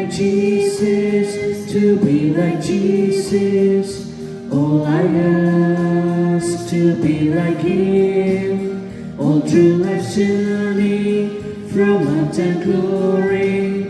like Jesus, to be like Jesus. All I ask to be like Him, all through life's journey, from earth and glory.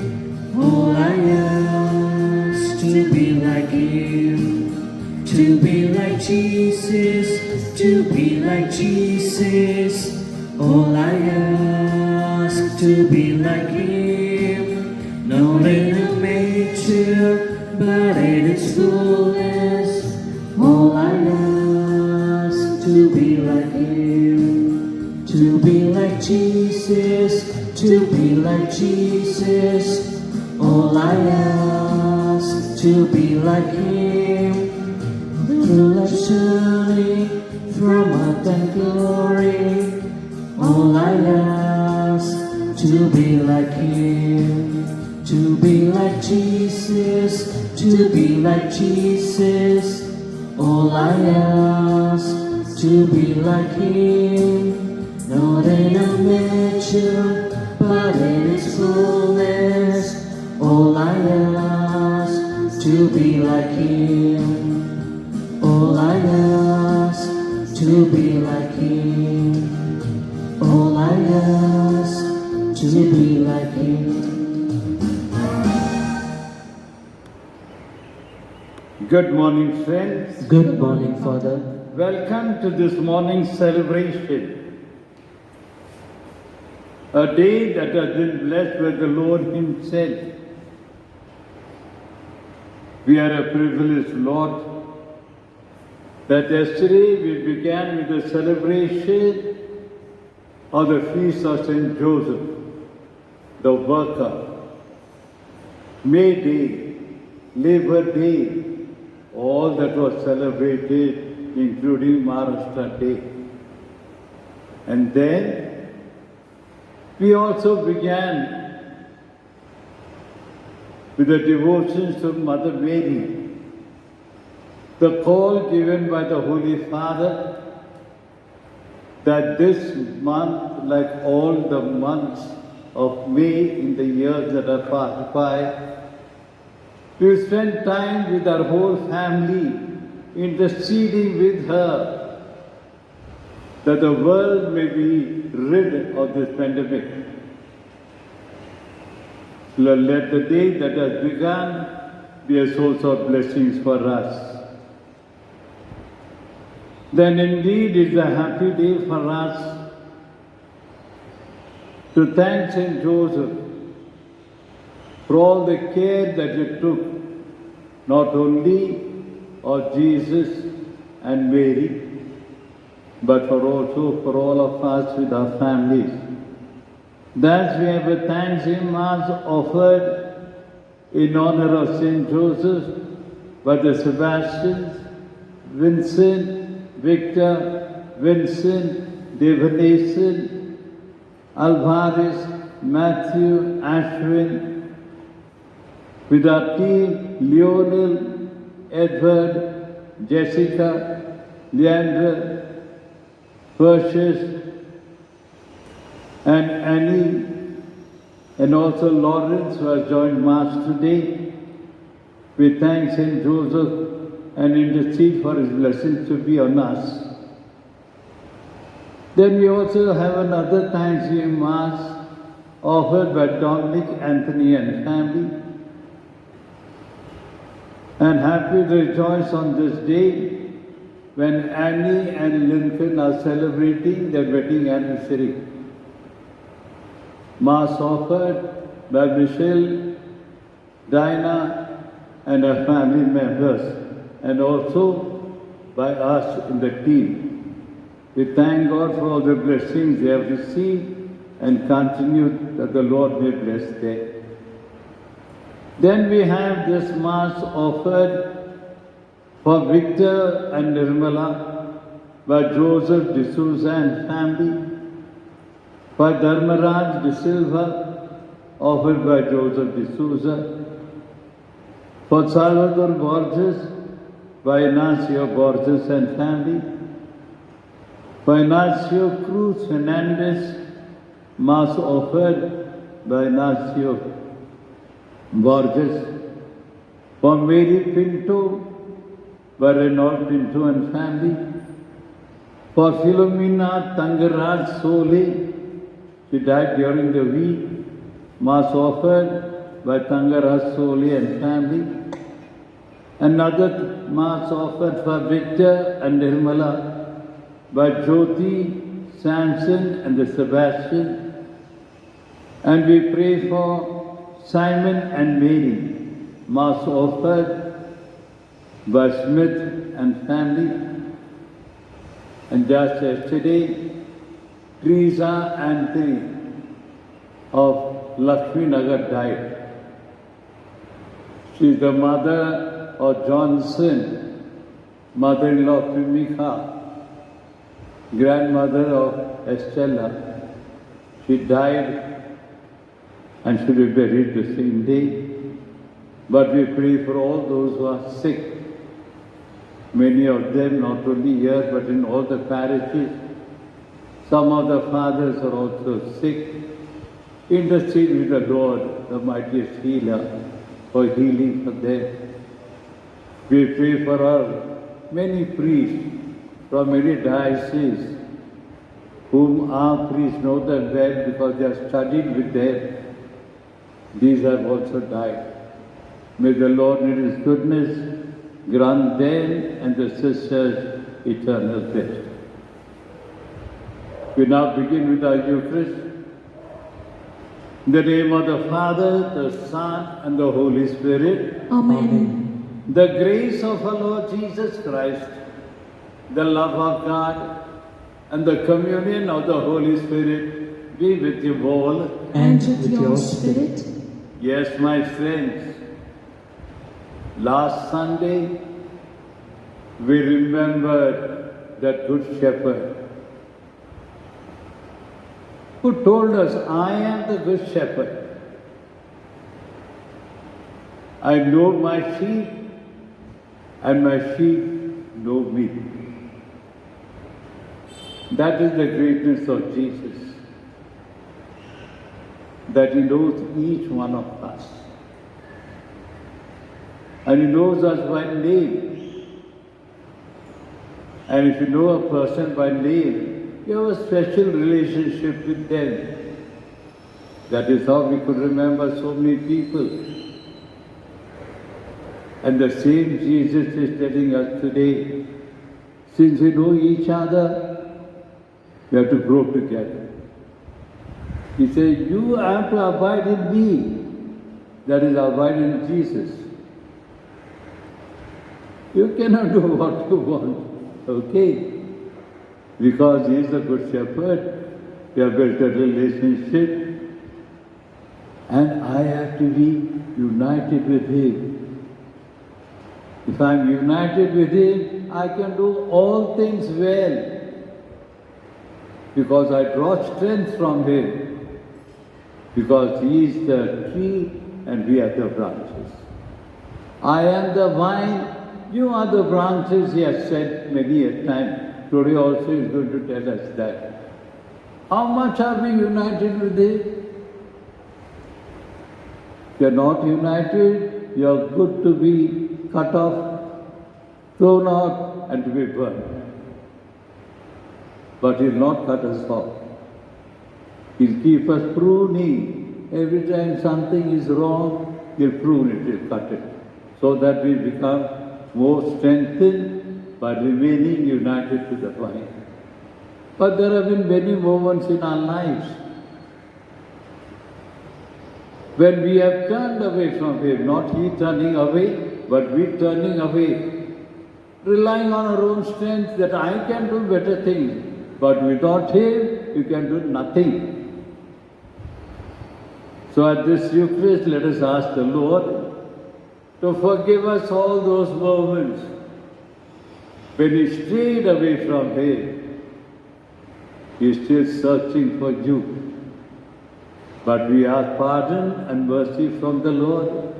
All I ask to be like Him, to be like Jesus, to be like Jesus. All I ask to be like Him, not in a manger, but in its fullness. All I ask to be like Him, to be like Jesus, to be like Jesus. All I ask to be like Him, through life's journey, from earth and glory. All I ask to be like Him, to be like Jesus, to be like Jesus. All I ask to be like Him, not in a measure, but in its fullness. All I ask to be like Him, all I ask to be like Him. All I ask to be like Him. Good morning, friends. Good morning, Father. Welcome to this morning's celebration. A day that has been blessed by the Lord Himself. We are a privileged Lord that yesterday we began with the celebration of the feast of St. Joseph, the worker. May Day, Labor Day, all that was celebrated, including Maharashtra Day. And then we also began with the devotions to Mother Mary, the call given by the Holy Father that this month, like all the months of May in the years that are passed by, we spend time with our whole family, interceding with her, that the world may be rid of this pandemic. Let the day that has begun be a source of blessings for us. Then indeed it's a happy day for us to thank St. Joseph for all the care that he took, not only of Jesus and Mary, but also for all of us with our families. Thus we have a thanks Him Mass offered in honor of St. Joseph by the Sebastians, Vincent, Victor, Vincent, Devanason, Alvarez, Matthew, Ashwin, with our team, Lionel, Edward, Jessica, Leandra, Perseus, and Annie, and also Lawrence, who has joined Mass today. We thank St. Joseph and intercede for his blessings to be on us. Then we also have another Thanksgiving Mass offered by Dominic, Anthony and family. And happy to rejoice on this day when Annie and Lincoln are celebrating their wedding anniversary. Mass offered by Michelle, Dinah and her family members, and also by us in the team. We thank God for all the blessings they have received and continue that the Lord may bless them. Then we have this Mass offered for Victor and Nirmala by Joseph D'Souza and family, by Dharmaraj De Silva, offered by Joseph D'Souza, for Salvador Borges by Ignacio Borges and family, by Ignacio Cruz Hernandez, Mass offered by Ignacio Borges, for Mary Pinto, for Renaud Pinto and family, for Philomena Tangaraj Sole, she died during the week, Mass offered by Tangaraj Sole and family. Another Mass offered for Victor and Nirmala by Jyoti, Samson and the Sebastian. And we pray for Simon and Mary, Mass offered by Smith and family. And just yesterday, Teresa Anthony of Lakshmi Nagar died. She is the mother of Johnson, mother-in-law of Primika, grandmother of Estella. She died and should be buried the same day. But we pray for all those who are sick. Many of them not only here but in all the parishes. Some of the fathers are also sick. Intercede with the Lord, the mightiest healer, for healing for them. We pray for our many priests from many dioceses, whom our priests know them well because they have studied with them. These have also died. May the Lord in His goodness grant them and the sisters eternal rest. We now begin with our Eucharist. In the name of the Father, the Son, and the Holy Spirit. Amen. The grace of our Lord Jesus Christ, the love of God, and the communion of the Holy Spirit be with you all. And with your spirit. Yes, my friends, last Sunday we remembered that Good Shepherd who told us, I am the Good Shepherd. I know my sheep and my sheep know me. That is the greatness of Jesus, that He knows each one of us. And He knows us by name. And if you know a person by name, you have a special relationship with them. That is how we could remember so many people. And the same Jesus is telling us today, since we know each other, we have to grow together. He says, you have to abide in me. That is, abide in Jesus. You cannot do what you want, okay? Because He is the Good Shepherd, we have built a relationship, and I have to be united with Him. If I am united with Him, I can do all things well, because I draw strength from Him, because He is the tree and we are the branches. I am the vine, you are the branches, He has said many a time. Today also He is going to tell us that. How much are we united with Him? If you are not united, you are good to be cut off, thrown out, and to be burned. But He will not cut us off. He will keep us pruning. Every time something is wrong, He will prune it, He will cut it, so that we become more strengthened by remaining united to the vine. But there have been many moments in our lives when we have turned away from Him, not He turning away, but we turning away, relying on our own strength that I can do better things, but without Him, you can do nothing. So at this Eucharist, let us ask the Lord to forgive us all those moments when He strayed away from Him. He is still searching for you. But we ask pardon and mercy from the Lord,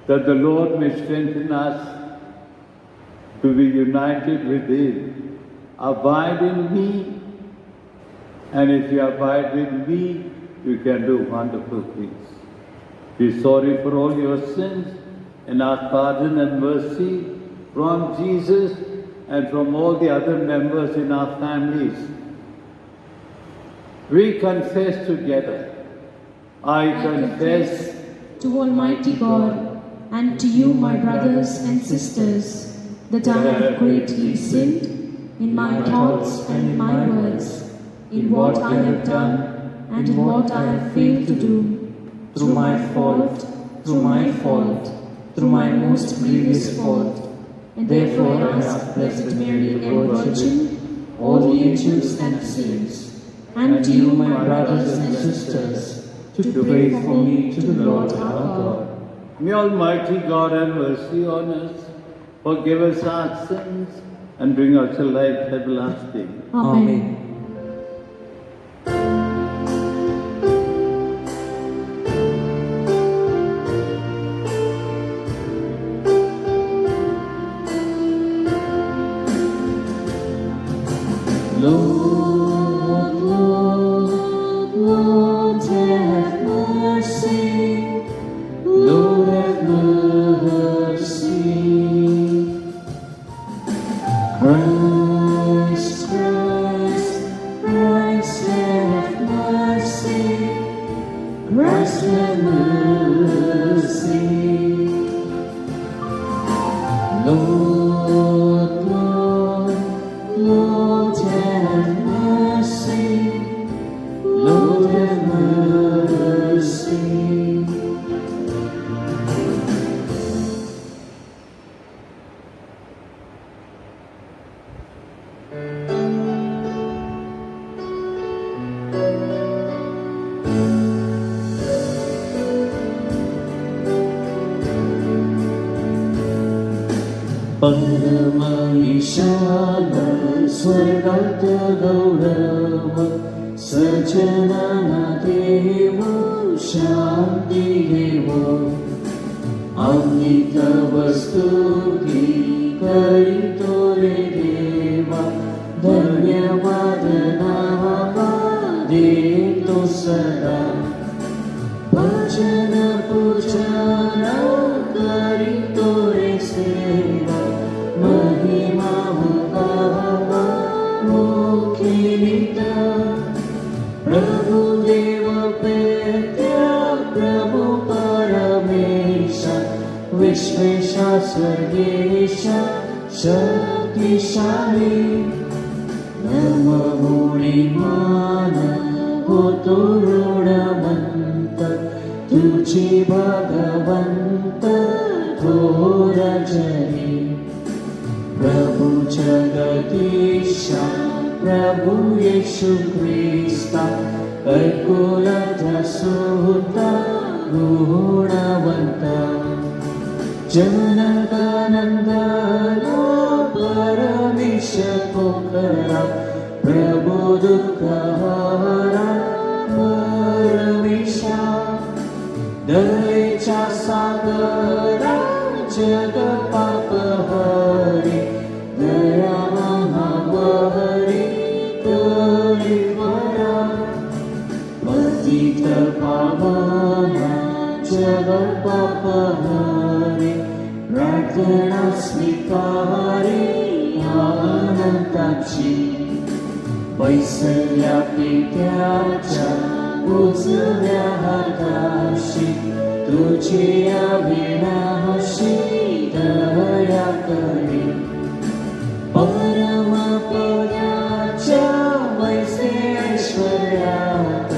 that the Lord may strengthen us to be united with Him. Abide in me, and if you abide with me, you can do wonderful things. Be sorry for all your sins and ask pardon and mercy from Jesus and from all the other members in our families. We confess together. I confess to Almighty God and to you, my brothers and sisters, that I have greatly sinned in my thoughts and in my words, in what I have done and in what I have failed to do, through my fault, through my most grievous fault. And therefore I ask Blessed Mary, ever Virgin, all the angels and saints, and to you, my brothers and sisters, to pray for me to the Lord our God. May Almighty God have mercy on us, forgive us our sins, and bring us to life everlasting. Amen. Lord, Lord, Lord, have mercy. Lord, have mercy. Christ, Christ, Christ, have mercy. Christ, have mercy. Lord, Lord, Lord, have mercy. Lord, have mercy. परमईशान स्वर्गात गौरव सजनाना देव शांती देव आम्ही तव स्तुती करीतो रे देवा धन्यवाद नावा देतो सदा भजन पूजन करीतो रे सेवा महिमा गावा मुखिता प्रभु देव पेत्या प्रभु परमेशा विश्वेशा सर्गेशा शक्तिशाली धर्मगुणिमान होतो ऋणवंत तुझी भगवंत थोर जरी प्रभु जगदीशा प्रभु येशु ख्रिस्ता ऐकुलत सुता गुणवंता जनकानंदना परमेश पोखरा प्रभु दुःखहरा परमेशा दयेच्या सागरा जग पापहरी दया महावरी कळीवरा पतित पावना जग पापहरी प्रार्थना स्वीकारी अनंताची पैसल्या पित्याच्या उजव्या हाताशी तुझी अविनाशी दया करी परम पदाच्या वैसे ऐश्वर्यात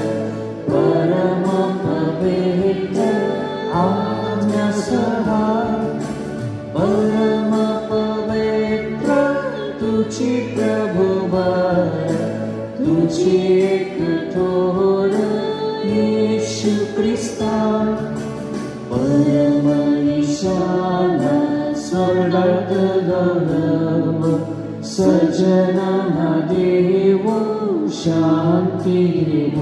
परम पवित्र आज्ञासहा परम पवित्र तुझी प्रभुवर तुझी एक थोर येशु ख्रिस्ता परम ईशान स्वर्गात गौरव सजनाना देव शांती देव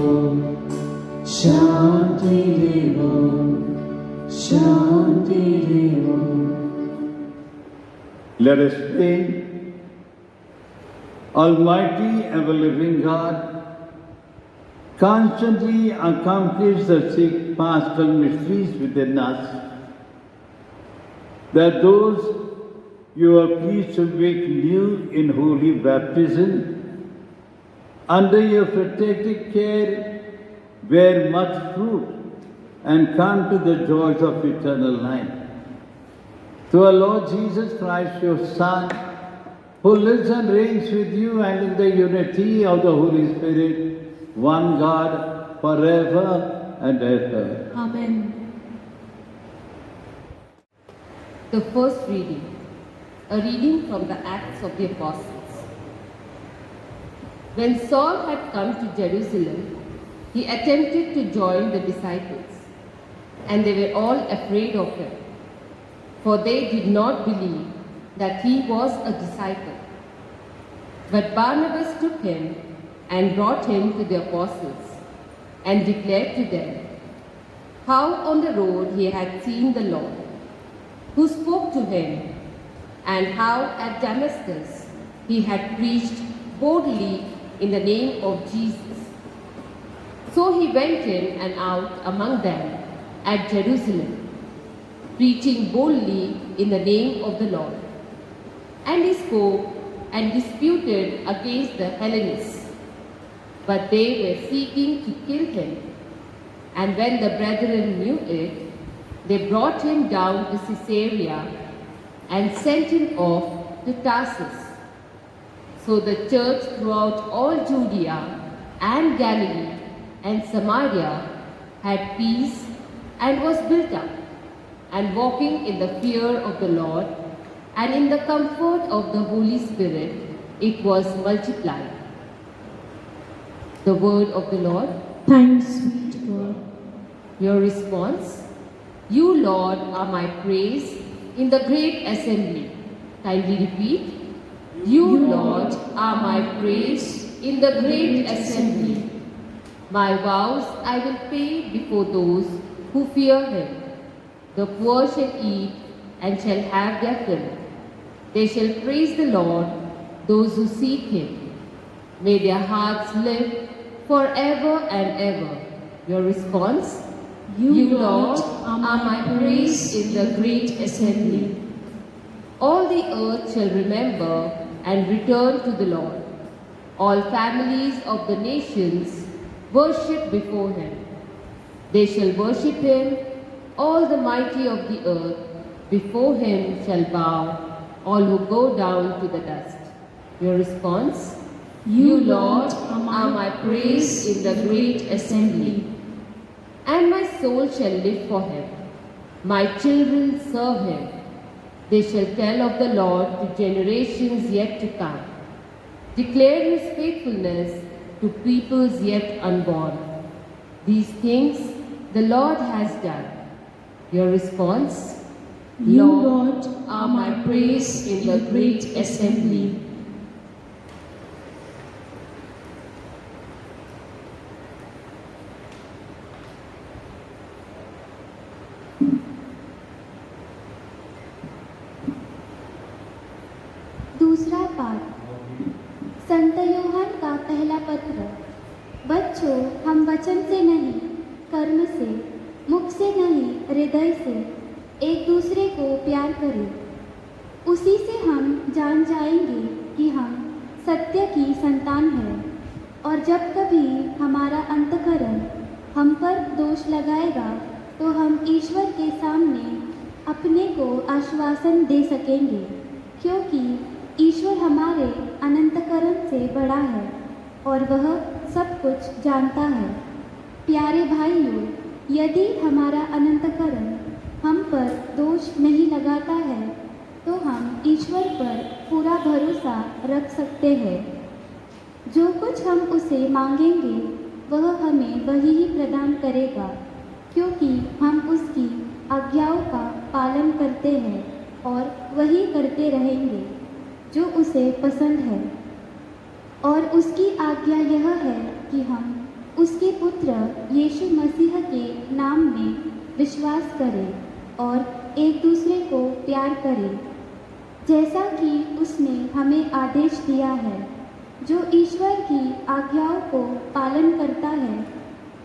शांती देव शांती देव. Let us pray. Almighty ever-living God, constantly accomplish the six paschal mysteries within us, that those you are pleased to make new in holy baptism, under your protective care, bear much fruit and come to the joys of eternal life. Through our Lord Jesus Christ, your Son, who lives and reigns with you and in the unity of the Holy Spirit, one God, forever and ever. Amen. The first reading, a reading from the Acts of the Apostles. When Saul had come to Jerusalem, he attempted to join the disciples, and they were all afraid of him, for they did not believe that he was a disciple. But Barnabas took him and brought him to the apostles, and declared to them how on the road he had seen the Lord, who spoke to him, and how at Damascus he had preached boldly in the name of Jesus. So he went in and out among them at Jerusalem, preaching boldly in the name of the Lord. And he spoke and disputed against the Hellenists, but they were seeking to kill him. And when the brethren knew it, they brought him down to Caesarea and sent him off to Tarsus. So the church throughout all Judea and Galilee and Samaria had peace and was built up, and walking in the fear of the Lord and in the comfort of the Holy Spirit, it was multiplied. The word of the Lord. Thanks be to God. Your response: You, Lord, are my praise in the great assembly. Kindly repeat. You, Lord, are my praise in the great assembly. My vows I will pay before those who fear him. The poor shall eat and shall have their fill. They shall praise the Lord, those who seek him. May their hearts live forever and ever. Your response? You, Lord, are my praise in the great assembly. All the earth shall remember and return to the Lord. All families of the nations worship before him. They shall worship him. All the mighty of the earth before him shall bow, all who go down to the dust. Your response? You, Lord, are my praise in the great assembly. And my soul shall live for him. My children serve him. They shall tell of the Lord to generations yet to come. Declare his faithfulness to peoples yet unborn. These things the Lord has done. Your response? You, Lord, are my praise in the great assembly. दूसरा पाठ संत यूहन्ना का पहला पत्र। बच्चों, हम वचन से नहीं, कर्म से, मुख से नहीं, हृदय से एक दूसरे को प्यार करें। उसी से हम जान जाएंगे कि हम सत्य की संतान हैं। और जब कभी हमारा अंतःकरण हम पर दोष लगाएगा, तो हम ईश्वर के सामने अपने को आश्वासन दे सकेंगे, क्योंकि ईश्वर हमारे अनंतकरण से बड़ा है और वह सब कुछ जानता है। प्यारे भाइयों, यदि हमारा अनंतकरण हम पर दोष नहीं लगाता है, तो हम ईश्वर पर पूरा भरोसा रख सकते हैं। जो कुछ हम उसे मांगेंगे, वह हमें वही ही प्रदान करेगा, क्योंकि हम उसकी आज्ञाओं का पालन करते हैं और वही करते रहेंगे जो उसे पसंद है। और उसकी आज्ञा यह है कि हम उसके पुत्र यीशु मसीह के नाम में विश्वास करें और एक दूसरे को प्यार करें, जैसा कि उसने हमें आदेश दिया है। जो ईश्वर की आज्ञाओं को पालन करता है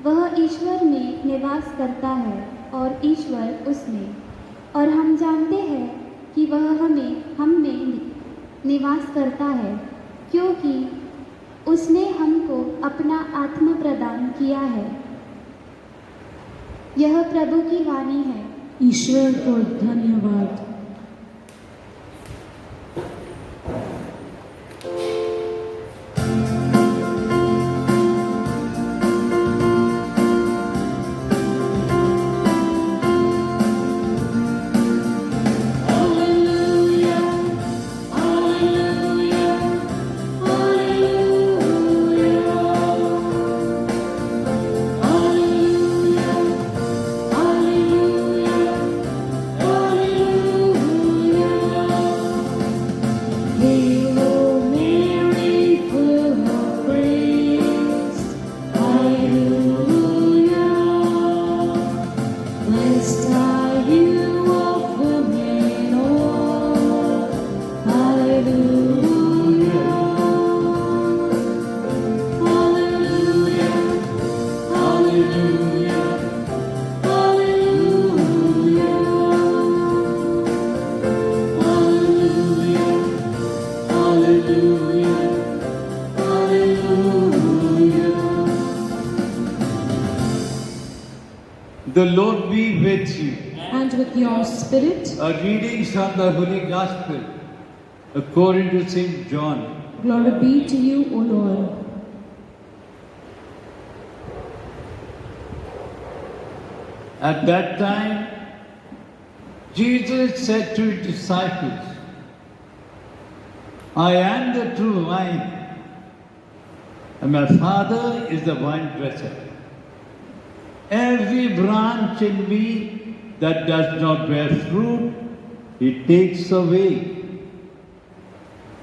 वह ईश्वर में निवास करता है और ईश्वर उसमें। और हम जानते हैं कि वह हम में निवास करता है क्योंकि उसने हमको अपना आत्मा प्रदान किया है। यह प्रभु की वाणी है। ईश्वर को धन्यवाद। The Lord be with you. And with your spirit. A reading from the Holy Gospel according to St. John. Glory be to you, O Lord. At that time, Jesus said to his disciples, I am the true vine, and my Father is the vine dresser. Every branch in me that does not bear fruit, he takes away.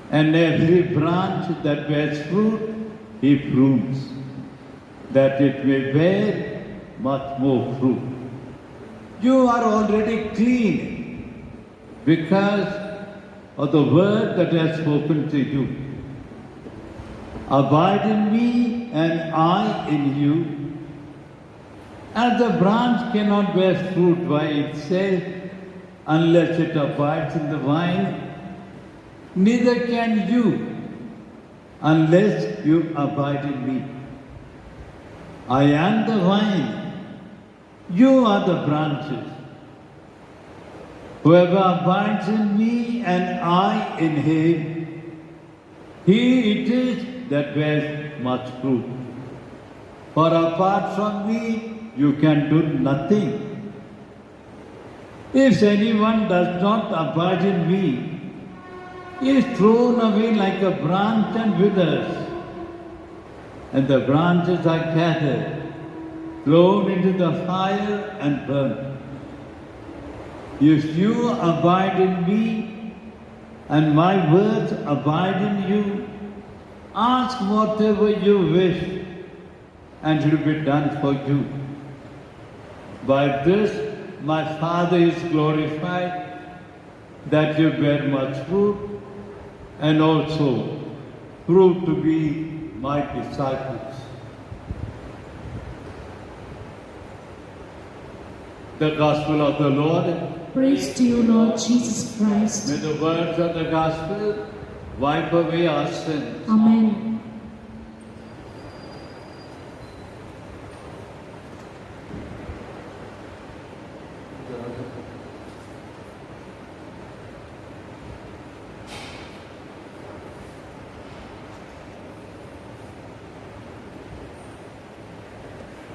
And every branch that bears fruit, he prunes, that it may bear much more fruit. You are already clean because of the word that I have spoken to you. Abide in me and I in you. As the branch cannot bear fruit by itself unless it abides in the vine, neither can you unless you abide in me. I am the vine, you are the branches. Whoever abides in me and I in him, he it is that bears much fruit. For apart from me, you can do nothing. If anyone does not abide in me, he is thrown away like a branch and withers, and the branches are gathered, thrown into the fire and burned. If you abide in me, and my words abide in you, ask whatever you wish, and it will be done for you. By this my Father is glorified, that you bear much fruit, and also prove to be my disciples. The Gospel of the Lord. Praise to you, Lord Jesus Christ. May the words of the Gospel wipe away our sins. Amen.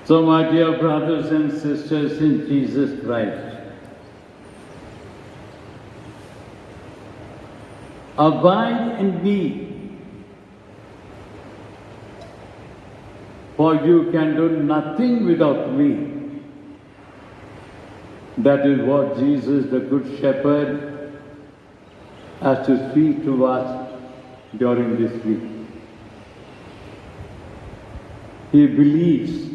So, my dear brothers and sisters in Jesus Christ, abide in me, for you can do nothing without me. That is what Jesus, the Good Shepherd, has to speak to us during this week. He believes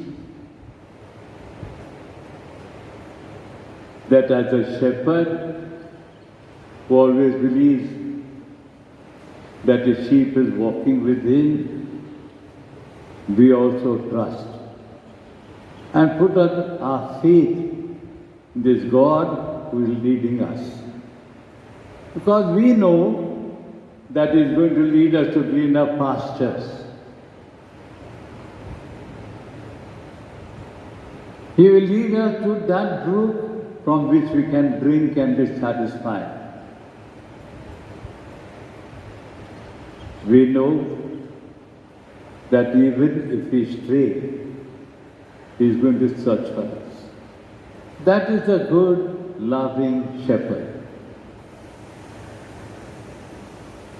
that as a shepherd who always believes that the sheep is walking with him, we also trust and put our faith in this God who is leading us. Because we know that He is going to lead us to greener pastures. He will lead us to that brook from which we can drink and be satisfied. We know that even if we stray, He is going to search for us. That is a good, loving shepherd.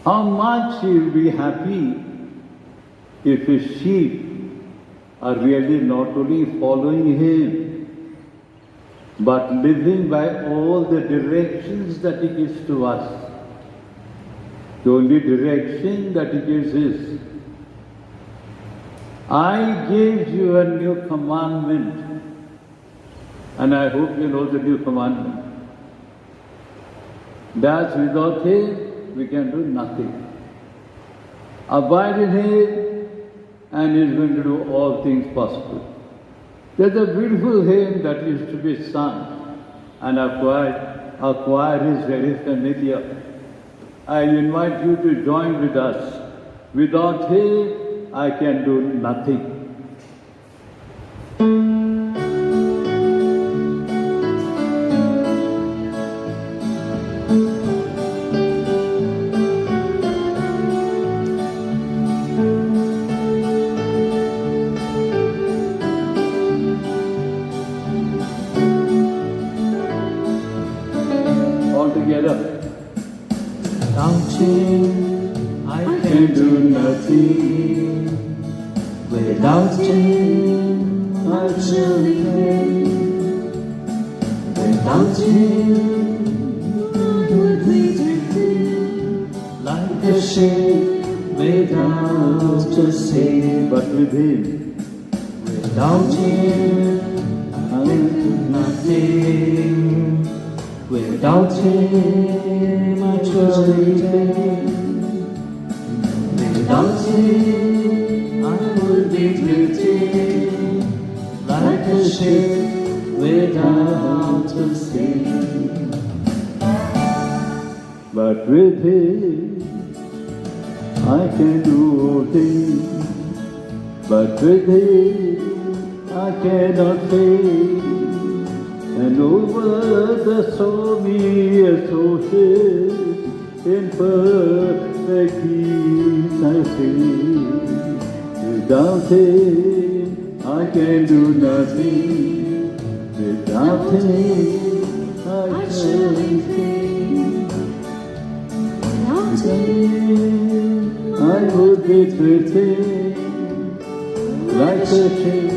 How much He will be happy if His sheep are really not only following Him, but living by all the directions that He gives to us. The only direction that He gives is, I give you a new commandment, and I hope you know the new commandment. That without Him, we can do nothing. Abide in Him, and He is going to do all things possible. There's a beautiful hymn that used to be sung, and our choir is very familiar. I invite you to join with us. Without Him, I can do nothing. All together. Without Him, I can do nothing. Without Him, I truly fail. Without Him, I would be drifting like a ship without a sail. But with Him, Without Him, I am nothing. Without Him, I truly fail. Without Him, I would be drifting like a ship without a sail. but with Him, I can do all things. But with Him, I cannot fail. And over the stormy ocean, in perfect peace I sail. Without Him, I can do nothing. Without Him, I surely fail. Without Him, I would be drifting like a ship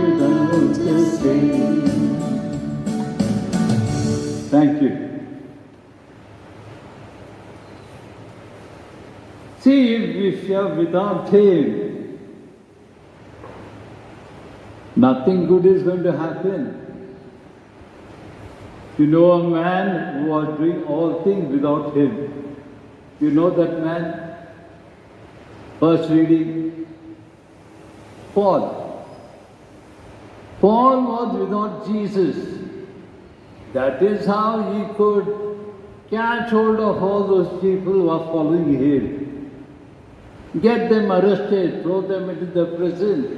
without a sail. Thank you. See, if we are without Him, nothing good is going to happen. You know a man who was doing all things without Him. You know that man? First reading, Paul. Paul was without Jesus. That is how he could catch hold of all those people who are following him. Get them arrested, throw them into the prison.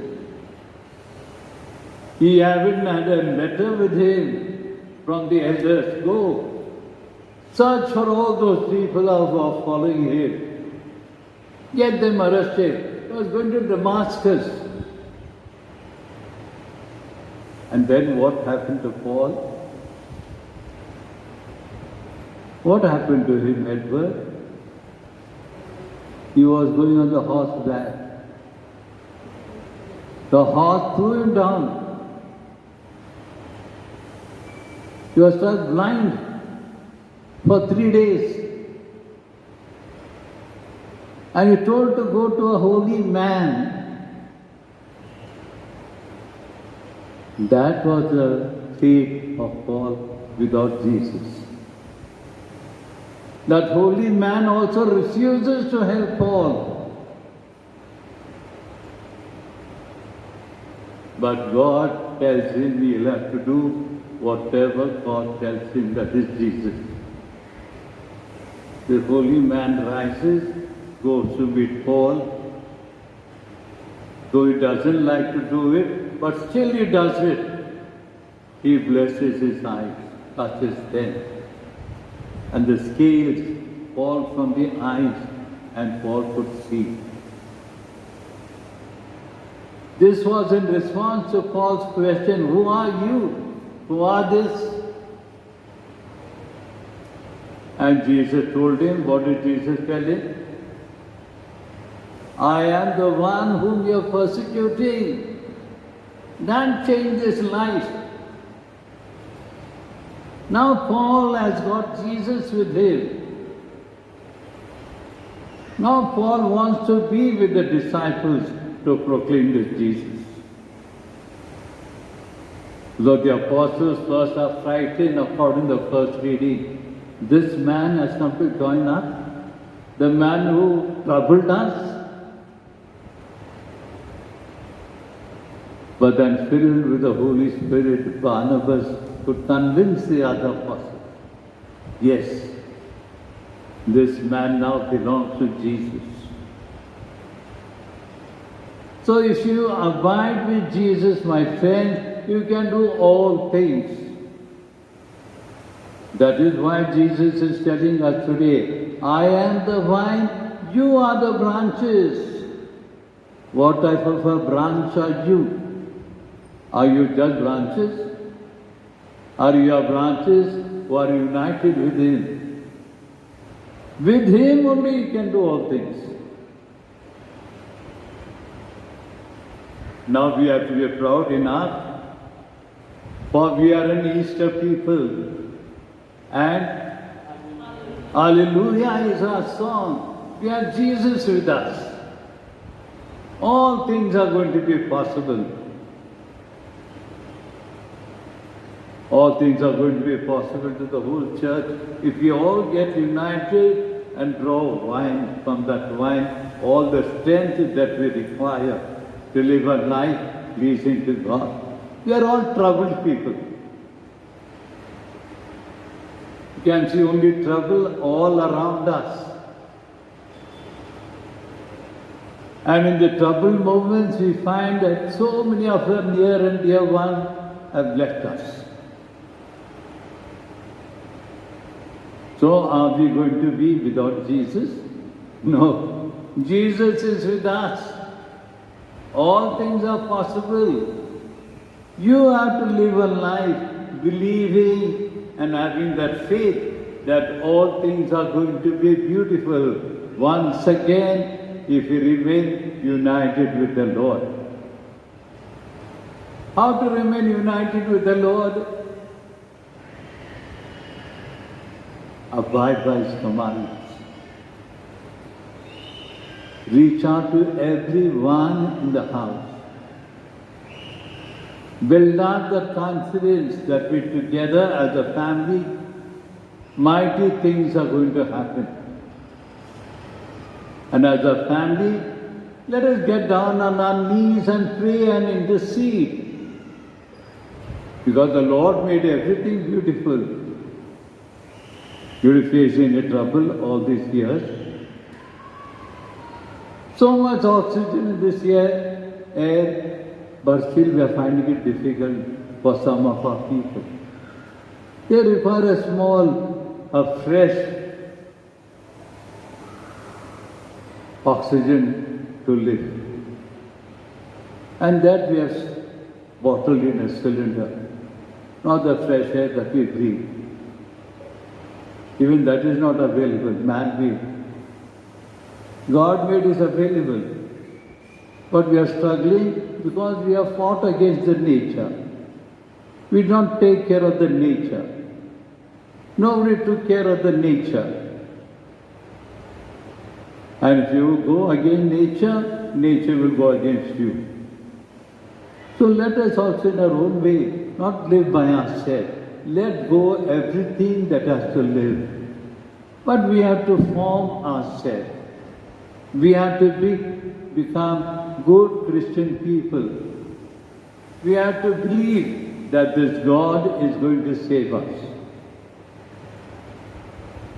He even had a letter with him from the elders. Go, search for all those people who are following him. Get them arrested. He was going to Damascus. And then what happened to Paul? What happened to him, Edward? He was going on the horseback. The horse threw him down. He was struck blind for 3 days. And he told to go to a holy man. That was the fate of Paul without Jesus. That holy man also refuses to help Paul. But God tells him he'll have to do whatever God tells him, that is Jesus. The holy man rises, goes to meet Paul, though he doesn't like to do it, but still he does it. He blesses his eyes, touches them, and the scales fall from the eyes, and Paul could see. This was in response to Paul's question, who are you? Who are this? And Jesus told him, what did Jesus tell him? I am the one whom you are persecuting. That changed his life. Now Paul has got Jesus with him. Now Paul wants to be with the disciples to proclaim this Jesus. Though the apostles first are frightened according to the first reading, this man has come to join us, the man who troubled us. But then filled with the Holy Spirit, Barnabas could convince the other apostles, yes, this man now belongs to Jesus. So if you abide with Jesus, my friend, you can do all things. That is why Jesus is telling us today, I am the vine, you are the branches. What type of a branch are you? Are you just branches? Are you branches who are united with Him? With Him only you can do all things. Now we have to be proud enough, for we are an Easter people. And Hallelujah is our song. We have Jesus with us. All things are going to be possible. All things are going to be possible to the whole church if we all get united and draw wine from that wine, all the strength that we require to live a life pleasing to God. We are all troubled people. You can see only trouble all around us. And in the troubled moments we find that so many of our near and dear ones have left us. So are we going to be without Jesus? No. Jesus is with us. All things are possible. You have to live a life believing and having that faith that all things are going to be beautiful once again if we remain united with the Lord. How to remain united with the Lord? Abide by His commandments. Reach out to everyone in the house. Build up the confidence that we together as a family, mighty things are going to happen. And as a family, let us get down on our knees and pray and intercede. Because the Lord made everything beautiful. You'll face any trouble all these years. So much oxygen in this air, but still we are finding it difficult for some of our people. They require a fresh oxygen to live. And that we have bottled in a cylinder, not the fresh air that we breathe. Even that is not available, man-made. God made is available. But we are struggling because we have fought against the nature. We don't take care of the nature. Nobody took care of the nature. And if you go against nature, nature will go against you. So let us also in our own way not live by ourselves. Let go everything that has to live. But we have to form ourselves. We have to become good Christian people. We have to believe that this God is going to save us.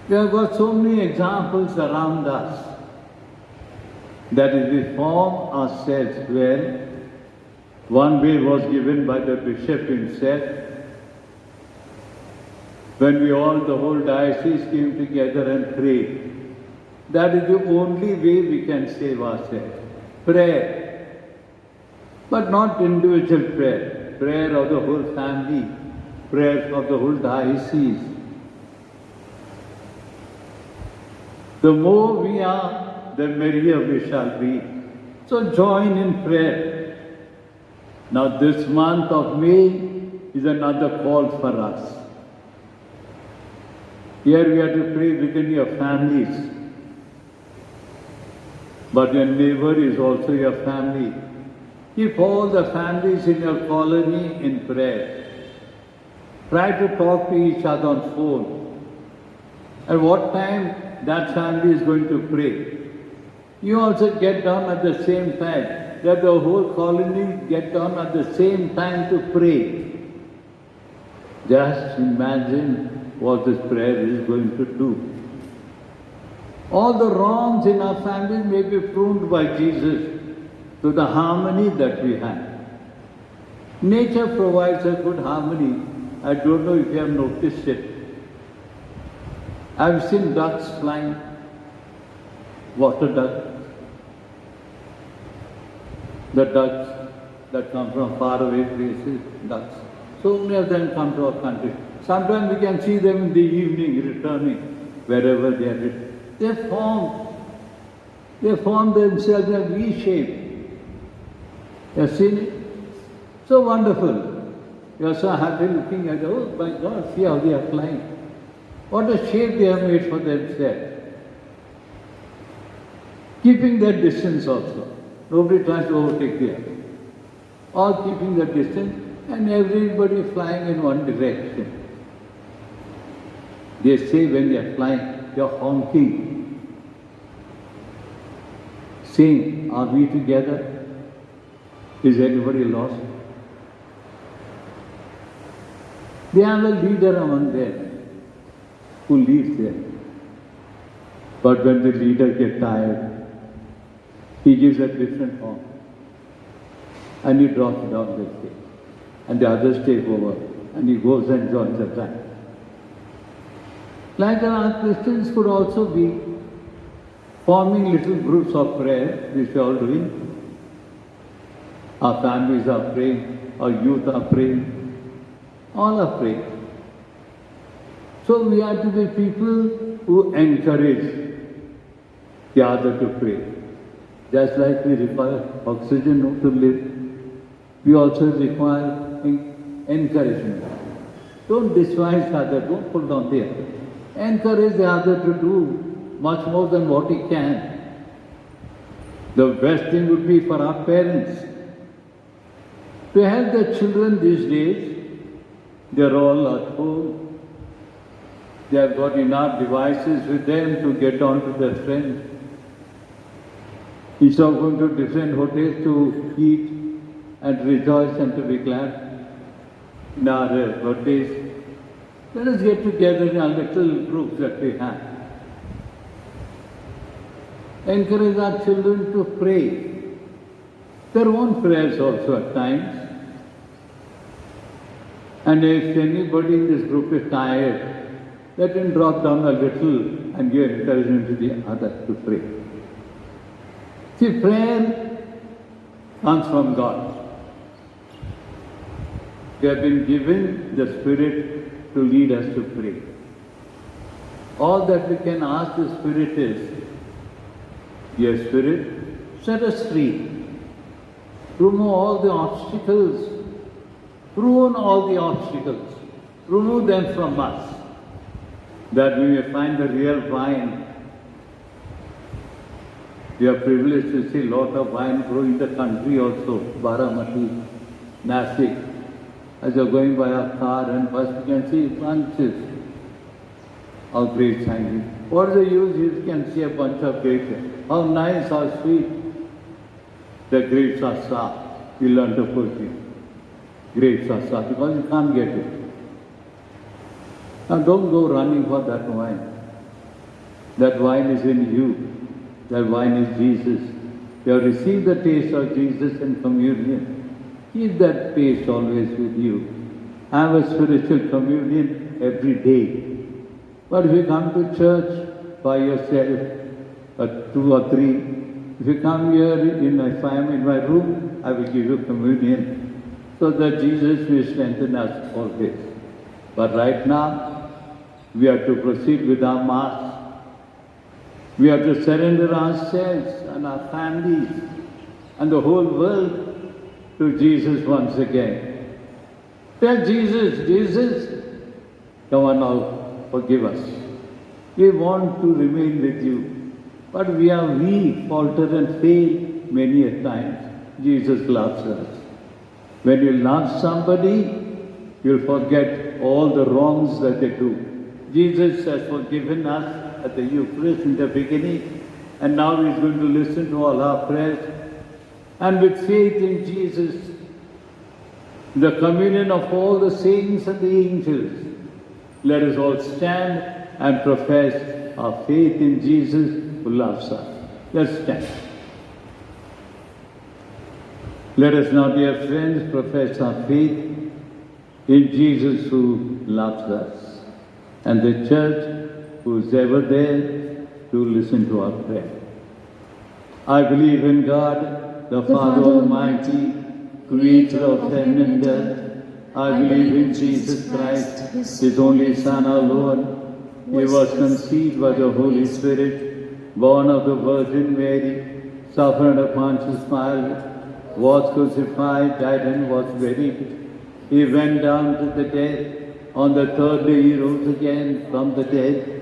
We have got so many examples around us that if we form ourselves well, one way was given by the bishop himself. When the whole diocese came together and prayed, that is the only way we can save ourselves. Prayer. But not individual prayer. Prayer of the whole family. Prayer of the whole diocese. The more we are, the merrier we shall be. So join in prayer. Now this month of May is another call for us. Here we have to pray within your families. But your neighbor is also your family. Keep all the families in your colony in prayer. Try to talk to each other on phone. At what time that family is going to pray. You also get down at the same time. That the whole colony get down at the same time to pray. Just imagine what this prayer is going to do. All the wrongs in our family may be pruned by Jesus to the harmony that we have. Nature provides a good harmony. I don't know if you have noticed it. I've seen ducks flying, water ducks. The ducks that come from faraway places, ducks. So many of them come to our country. Sometimes we can see them in the evening returning wherever they are. They form themselves in a V shape. You have seen it? So wonderful. You are so happy looking at it. Oh my God, see how they are flying. What a shape they have made for themselves. Keeping their distance also. Nobody tries to overtake the other. All keeping the distance and everybody flying in one direction. They say when they are flying, they are honking. Saying, are we together? Is anybody lost? They have a leader among them who leads them. But when the leader gets tired, he gives a different horn. And he drops down the stage. And the others take over. And he goes and joins the band. Like our Christians could also be forming little groups of prayer, which we are all doing. Our families are praying, our youth are praying, all are praying. So we have to be people who encourage the other to pray. Just like we require oxygen to live, we also require encouragement. Don't despise the other, don't pull down the other. Encourage the other to do much more than what he can. The best thing would be for our parents to help their children these days. They're all at home. They have got enough devices with them to get on to their friends. Instead of going to different hotels to eat and rejoice and to be glad in our birthdays, let us get together in our little groups that we have. Encourage our children to pray their own prayers also at times. And if anybody in this group is tired, let him drop down a little and give encouragement to the other to pray. See, prayer comes from God. We have been given the Spirit to lead us to pray. All that we can ask the Spirit is, dear Spirit, set us free. Remove all the obstacles. Ruin all the obstacles. Remove them from us, that we may find the real vine. We are privileged to see a lot of vine growing in the country also, Baramati, Nasik. As you're going by a car and bus, you can see bunches How great science. What is the use? You can see a bunch of grapes. How nice, how sweet. The grapes are sour. You learn to put it. Grapes are sour because you can't get it. Now don't go running for that wine. That wine is in you. That wine is Jesus. You have received the taste of Jesus in communion. Keep that taste always with you. Have a spiritual communion every day. But if you come to church by yourself, two or three, if you come here if I am in my room, I will give you communion so that Jesus will strengthen us always. But right now, we have to proceed with our Mass. We have to surrender ourselves and our families and the whole world to Jesus once again. Tell Jesus, Jesus, come on now, forgive us. We want to remain with you, but we are weak, falter and fail many a times. Jesus loves us. When you love somebody, you'll forget all the wrongs that they do. Jesus has forgiven us at the Eucharist in the beginning, and now He's going to listen to all our prayers. And with faith in Jesus, the communion of all the saints and the angels, let us all stand and profess our faith in Jesus who loves us. Let's stand. Let us now, dear friends, profess our faith in Jesus who loves us, and the Church who is ever there to listen to our prayer. I believe in God, the Father Almighty, creator of heaven and earth. I believe in Jesus Christ, His only Son, our Lord. He was conceived by the Holy Spirit, born of the Virgin Mary, suffered under Pontius Pilate, was crucified, died and was buried. He went down to the dead. On the third day He rose again from the dead.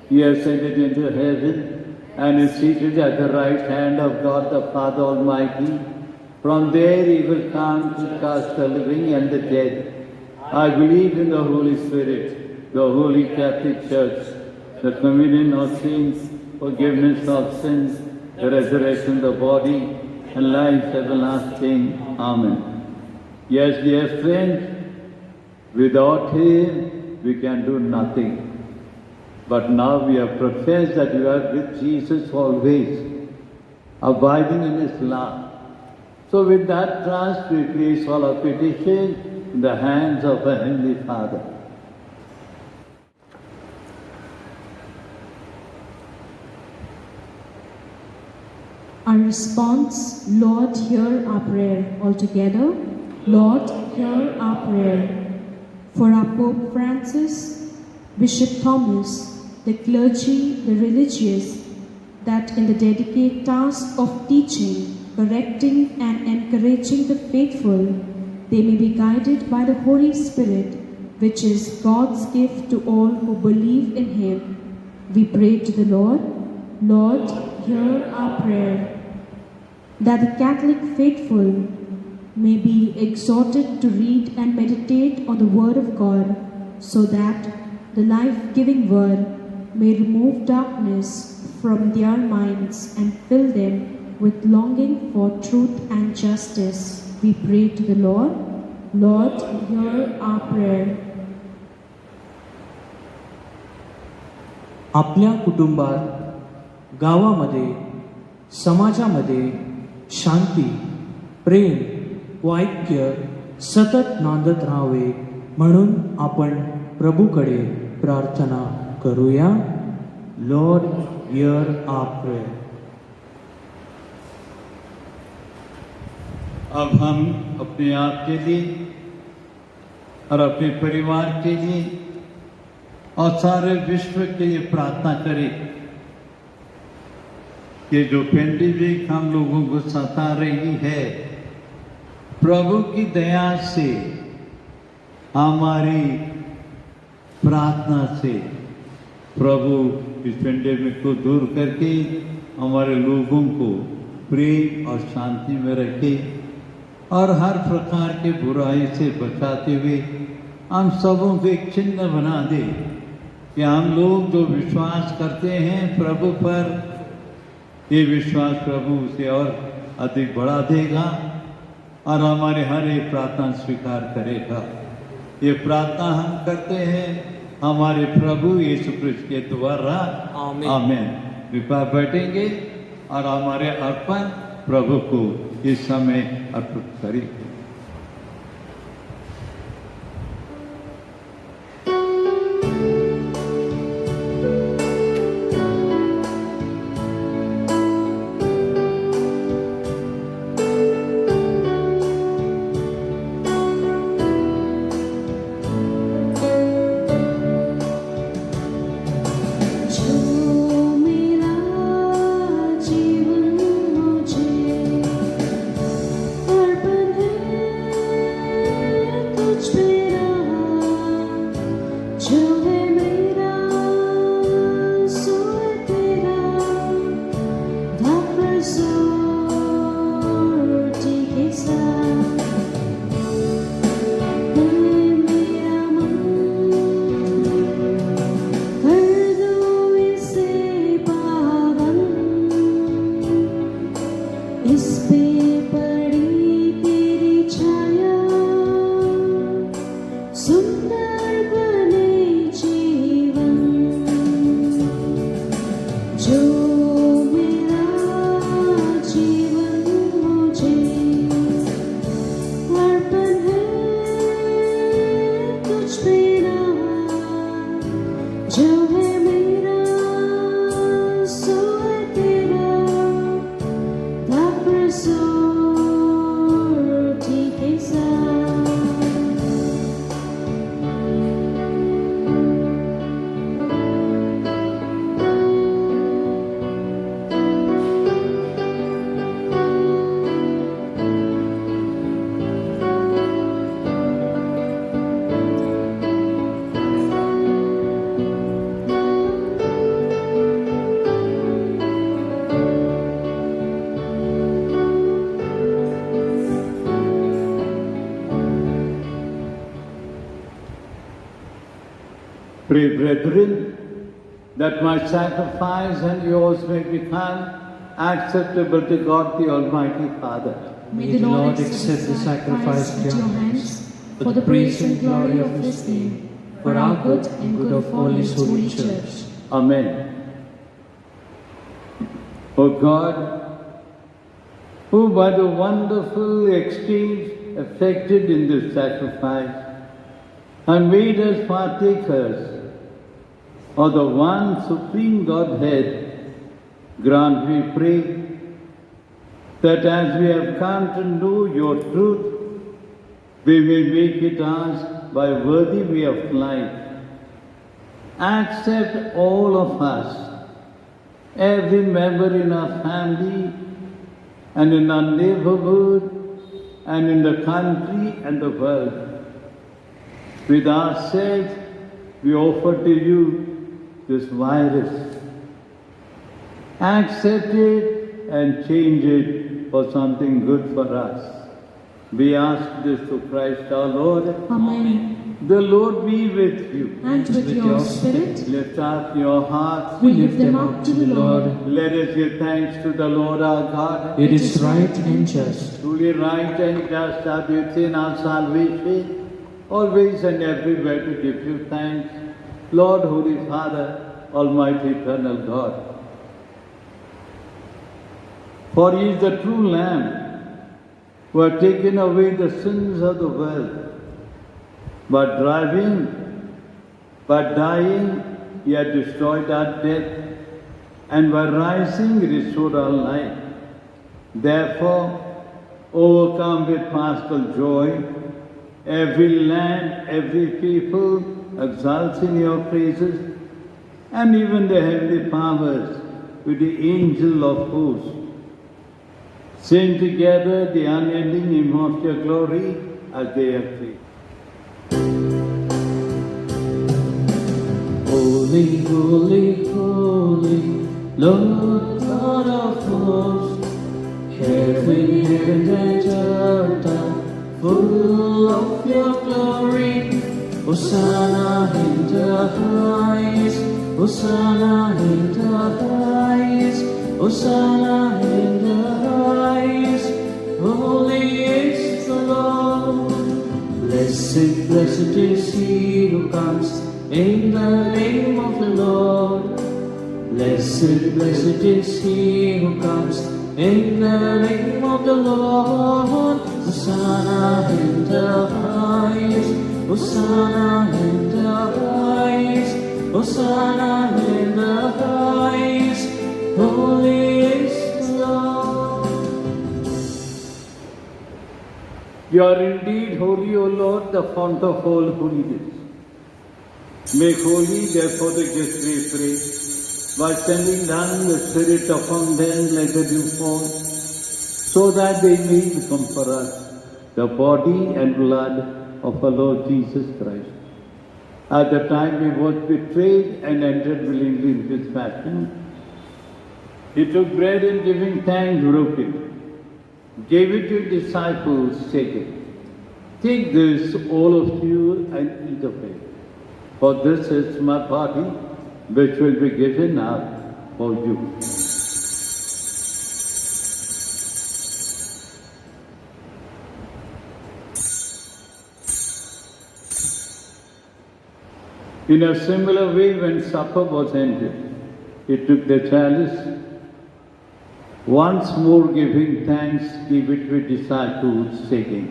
He ascended into heaven and is seated at the right hand of God the Father Almighty. From there He will come to cast the living and the dead. I believe in the Holy Spirit, the Holy Catholic Church, the communion of saints, forgiveness of sins, the resurrection of the body, and life everlasting. Amen. Yes, dear friends, without Him we can do nothing. But now we have professed that we are with Jesus always, abiding in His love. So with that trust, we place all our petitions in the hands of our Heavenly Father. Our response, Lord, hear our prayer. All together, Lord, hear our prayer. For our Pope Francis, Bishop Thomas, the clergy, the religious, that in the delicate task of teaching, correcting and encouraging the faithful, they may be guided by the Holy Spirit, which is God's gift to all who believe in Him. We pray to the Lord. Lord, hear our prayer. That the Catholic faithful may be exhorted to read and meditate on the Word of God, so that the life-giving Word may remove darkness from their minds and fill them with longing for truth and justice. We pray to the Lord. Lord, hear our prayer. आपल्या कुटुंबात, गावामध्ये, समाजामध्ये शांती, प्रेम व ऐक्य सतत नांदत राहावे म्हणून आपण प्रभूकडे प्रार्थना करूया. Lord, hear our prayer. अब हम अपने आप के लिए और अपने परिवार के लिए और सारे विश्व के लिए प्रार्थना करें कि जो पेंडेमिक हम लोगों को सता रही है, प्रभु की दया से, हमारी प्रार्थना से प्रभु इस पेंडेमिक को दूर करके हमारे लोगों को प्रेम और शांति में रखे और हर प्रकार के बुराई से बचाते हुए हम सबों को एक चिन्ह बना दे कि हम लोग जो विश्वास करते हैं प्रभु पर, ये विश्वास प्रभु उसे और अधिक बढ़ा देगा और हमारे हर एक प्रार्थना स्वीकार करेगा। ये प्रार्थना हम करते हैं हमारे प्रभु यीशु क्रिस्त के द्वारा। आमीन। आमीन। कृपया बैठेंगे और हमारे अर्पण प्रभु को इस समय अर्पित करेंगे। जो मेरा जीवन मुझे अर्पण है तुझ पे रहा, जो है मेरा सो है तेरा, धापर सोटी के साथ है मेरा मन, कर दो इसे पावन, इस पे पड़ी तेरी छाया, सुंदर बने जीवन। जो मेरा जीवन मुझे अर्पण है तुझ पे रहा, जो है मेरा सो है तेरा, धापर सोटी के साथ। Pray, brethren, that my sacrifice and yours may become acceptable to God the Almighty Father. May the Lord accept the sacrifice at your hands for the praise and glory of His name, for our good and good of all His holy church. Amen. O God, who by the wonderful exchange effected in this sacrifice and made us partakers of the one supreme Godhead, grant, we pray, that as we have come to know your truth, we may make it ours by worthy way of life. Accept all of us, every member in our family and in our neighborhood and in the country and the world. With ourselves, we offer to you this virus. Accept it and change it for something good for us. We ask this to Christ our Lord. Amen. The Lord be with you. And with your spirit, Lift up your hearts. we lift them up to the Lord. Let us give thanks to the Lord our God. It is right and just. Truly right and just are within our salvation, always and everywhere to give you thanks, Lord, Holy Father, Almighty, Eternal God. For He is the true Lamb who has taken away the sins of the world. But dying, He had destroyed our death, and by rising, restored our life. Therefore, overcome with paschal joy, every land, every people exults in your praises, and even the heavenly powers with the angel of hosts sing together the unending hymn of your glory as they acclaim. Holy, holy, holy, Lord God of hosts, heaven and earth are full of your glory. Hosanna in the highest, Hosanna in the highest, Hosanna in the highest, holy is the Lord. Blessed, blessed is he who comes in the name of the Lord. Blessed, blessed is he who comes in the name of the Lord. Hosanna in the highest, Hosanna in the highest, Hosanna in the highest, holy is the Lord. You are indeed holy, O Lord, the fount of all holiness. Make holy, therefore, the gifts we pray, by sending down the Spirit upon them like the dew fall, so that they may become for us the body and blood of our Lord Jesus Christ. At the time he was betrayed and entered willingly into his passion, he took bread and giving thanks, broke it, gave it to his disciples, saying, "Take this, all of you, and eat of it. For this is my body, which will be given up for you." In a similar way, when supper was ended, he took the chalice, once more giving thanks, gave it to his disciples, saying,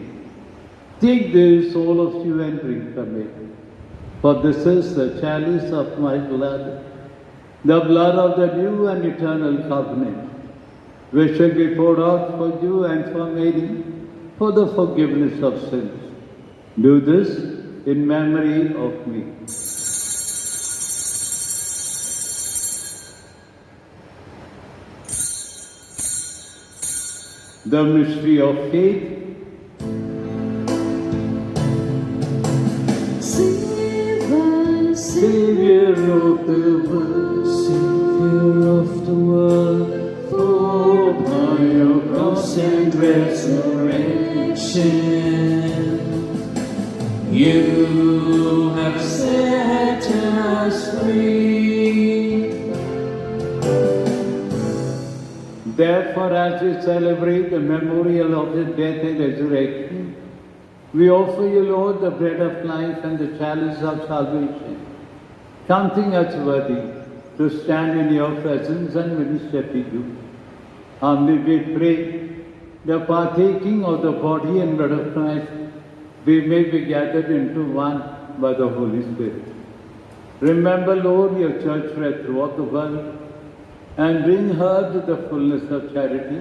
"Take this, all of you, and drink from it. For this is the chalice of my blood, the blood of the new and eternal covenant, which shall be poured out for you and for many for the forgiveness of sins. Do this in memory of me." The mystery of faith. Savior of the world, Savior of the world, for by your cross and resurrection, you have set us free. Therefore, as we celebrate the memorial of his death and resurrection, we offer you, Lord, the bread of life and the chalice of salvation, counting us worthy to stand in your presence and minister to you. Humbly we pray, the partaking of the body and blood of Christ, we may be gathered into one by the Holy Spirit. Remember, Lord, your church spread throughout the world, and bring her to the fullness of charity,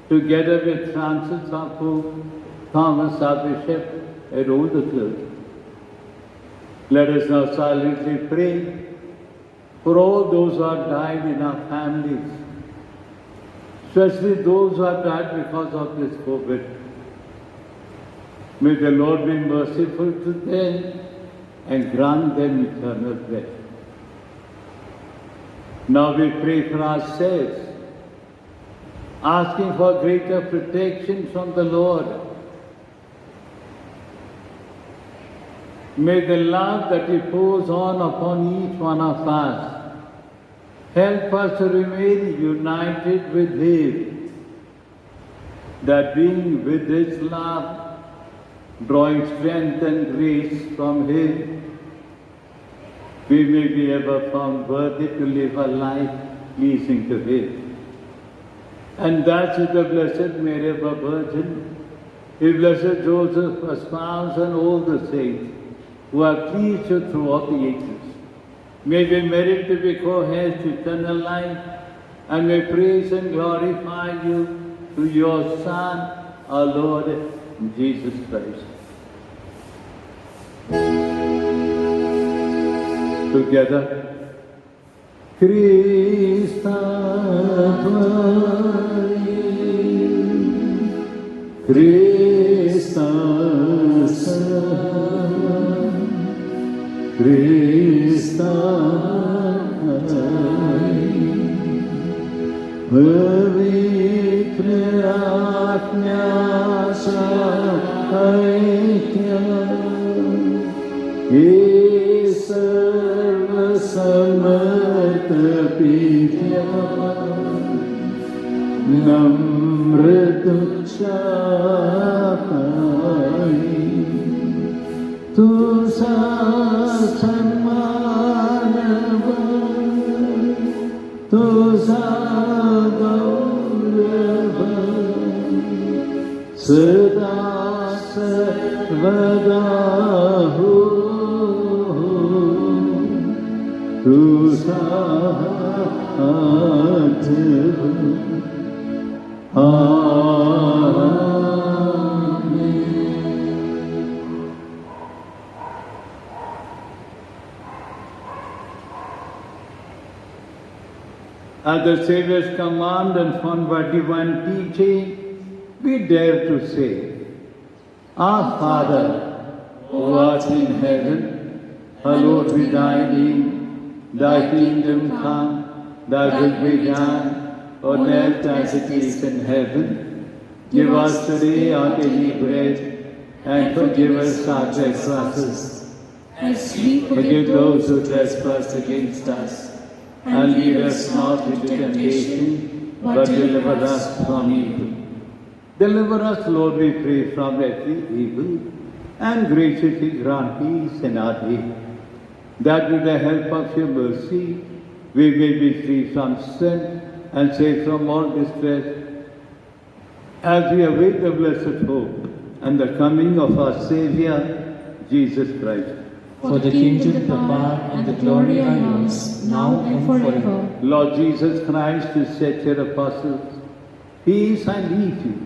together with Francis our Pope, Thomas our Bishop, and all the clergy. Let us now silently pray for all those who have died in our families, especially those who have died because of this COVID. May the Lord be merciful to them and grant them eternal rest. Now we pray for ourselves, asking for greater protection from the Lord. May the love that He pours on upon each one of us help us to remain united with Him, that being with His love, drawing strength and grace from Him, we may be ever found worthy to live a life pleasing to Him. And that is the Blessed Mary, our Virgin, the Blessed Joseph, our spouse, and all the saints who are pleased you throughout the ages. May we merit to be co-heirs to eternal life, and may praise and glorify you through your Son, our Lord Jesus Christ. Together, Christa Dvari, Christa San, Christa Pavitra Atma Sahaitya ये सर्वसमर्थ पिता नम्र तुच्छाई तुझा सन्मान तुझा गौरव सदा सर्वदा हो तुझा At the Savior's command and formed by divine teaching, we dare to say, Our Father, who art in heaven, hallowed be thy name. Thy kingdom come, thy will be done, on earth as it is in heaven. Give us today our daily bread, and forgive us our trespasses, as we forgive those who trespass against us. And lead us not into temptation, but deliver us from evil. Deliver us, Lord, we pray, from every evil, and graciously grant peace in our day, that with the help of your mercy, we may be free from sin and safe from all distress, as we await the blessed hope and the coming of our Saviour, Jesus Christ. For the kingdom, the power, and the glory are yours, now and forever. Lord Jesus Christ, who said to your apostles, Peace I leave you,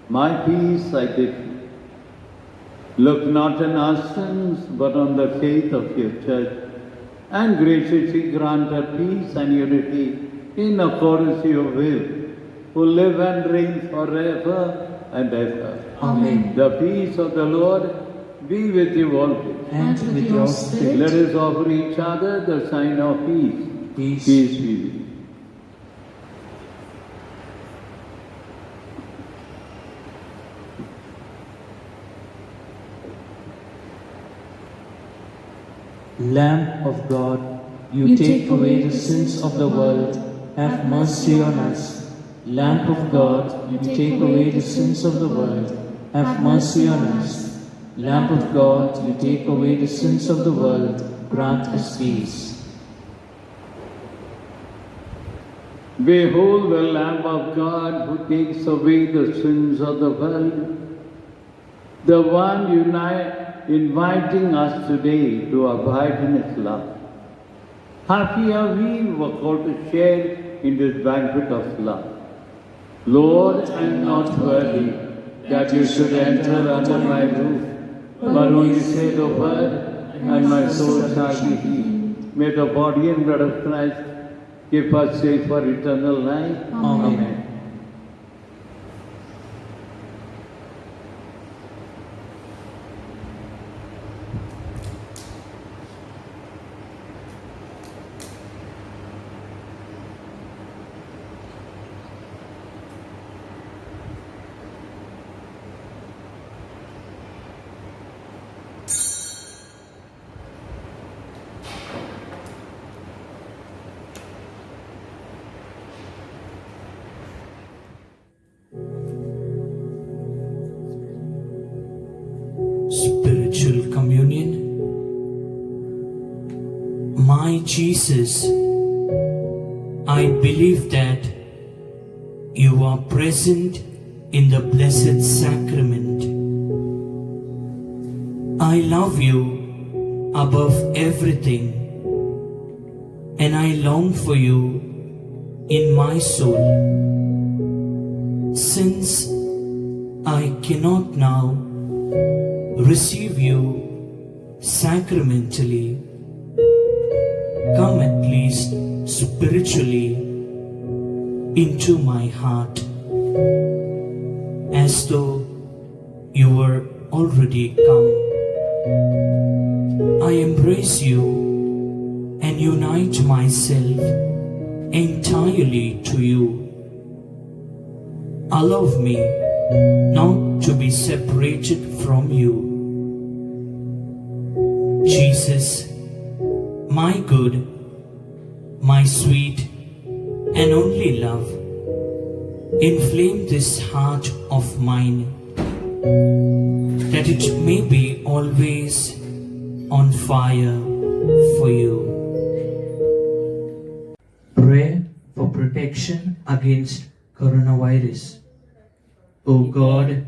my peace I give you. Look not on our sins, but on the faith of your church, and graciously grant her peace and unity in accordance to your will, who live and reign forever and ever. Amen. The peace of the Lord be with you always. And with your spirit. Let us offer each other the sign of peace. Peace. Peace be with you. Lamb of God, you take away the sins of the world, have mercy on us. Lamb of God, you take away the sins of the world, have mercy on us. Lamb of God, you take away the sins of the world, grant us peace. Behold the Lamb of God who takes away the sins of the world, the one inviting us today to abide in His love. Happy are we who are called to share in this banquet of love. Lord, I am not worthy that you should enter under my roof, but only say the word, and my soul shall be healed. May the body and blood of Christ keep us safe for eternal life. Amen. Spiritual Communion. My Jesus, I believe that you are present in the Blessed Sacrament. I love you above everything, and I long for you in my soul. Since I cannot now receive you sacramentally, come at least spiritually into my heart, as though you were already come. I embrace you and unite myself entirely to you. Allow me not to be separated from you. Jesus, my good, my sweet and only love, inflame this heart of mine, that it may be always on fire for you. Prayer for protection against coronavirus. O God,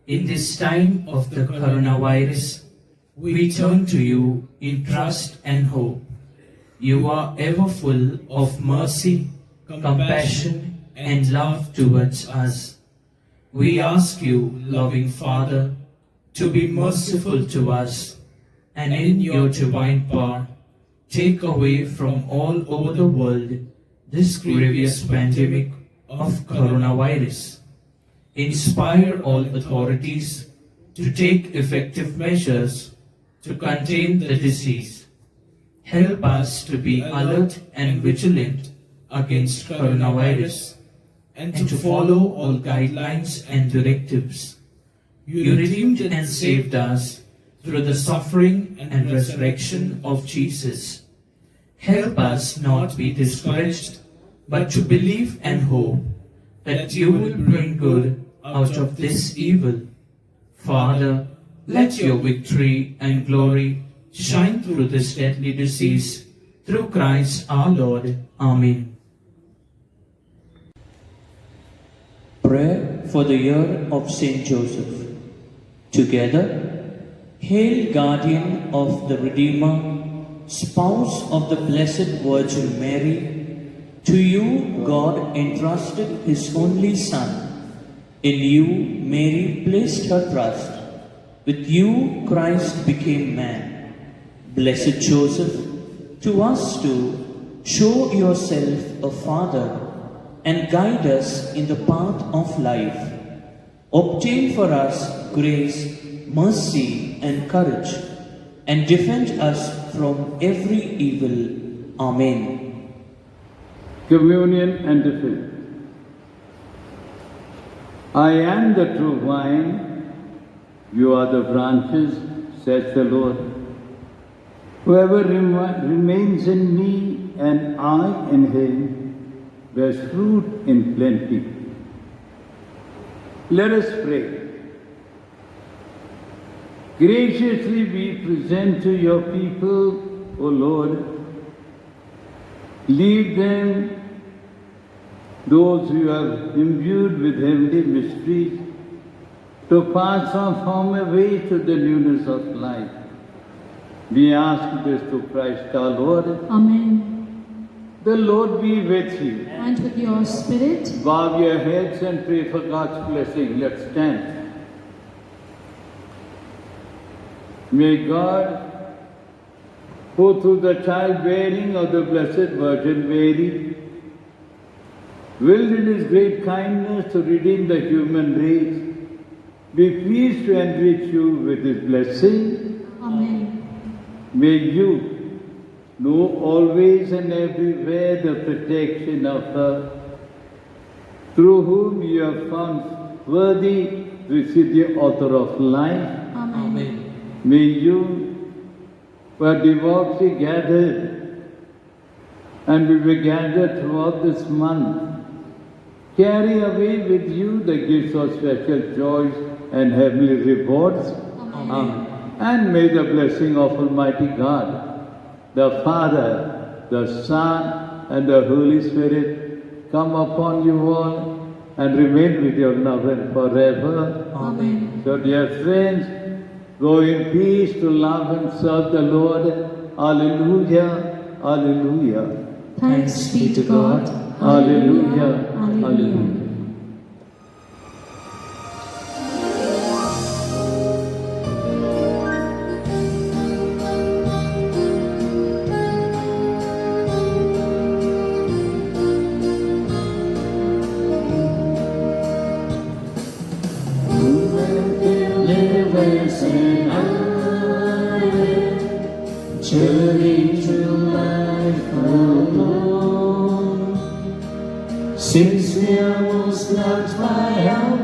in this time of the coronavirus, we turn to you in trust and hope. You are ever full of mercy, compassion, and love towards us. We ask you, loving Father, to be merciful to us, and in your divine power, take away from all over the world this grievous pandemic of coronavirus. Inspire all authorities to take effective measures to contain the disease. Help us to be alert and vigilant against coronavirus and to follow all guidelines and directives. You redeemed and saved us through the suffering and resurrection of Jesus. Help us not be discouraged, but to believe and hope that you will bring good out of this evil. Father, let your victory and glory shine through this deadly disease, through Christ our Lord. Amen. Prayer for the year of Saint Joseph. Together, hail guardian of the Redeemer, spouse of the Blessed Virgin Mary, to you God entrusted his only Son. In you Mary placed her trust. With you Christ became man. Blessed Joseph, to us too, show yourself a father and guide us in the path of life. Obtain for us grace, mercy and courage, and defend us from every evil. Amen. Communion and the faith. I am the true vine, you are the branches, says the Lord. Whoever remains in me and I in him bears fruit in plenty. Let us pray. Graciously we present to your people, O Lord, lead them, those who have imbued with heavenly mysteries, to pass on from a way to the newness of life. We ask this through Christ our Lord. Amen. The Lord be with you. And with your spirit, Bow your heads and pray for God's blessing. Let's stand. May God, who through the childbearing of the Blessed Virgin Mary, willed in his great kindness to redeem the human race, be pleased to enrich you with his blessing. Amen. May you know always and everywhere the protection of her, through whom you have found worthy to receive the author of life. Amen. May you, who are devoutly gathered, and we will gather throughout this month, carry away with you the gifts of special joys and heavenly rewards. Amen. And may the blessing of Almighty God, the Father, the Son, and the Holy Spirit come upon you all and remain with your loved forever. Amen. So, dear friends, go in peace to love and serve the Lord. Alleluia, alleluia. Thanks be to God. Alleluia, alleluia. Journey through life alone, since there was loved by our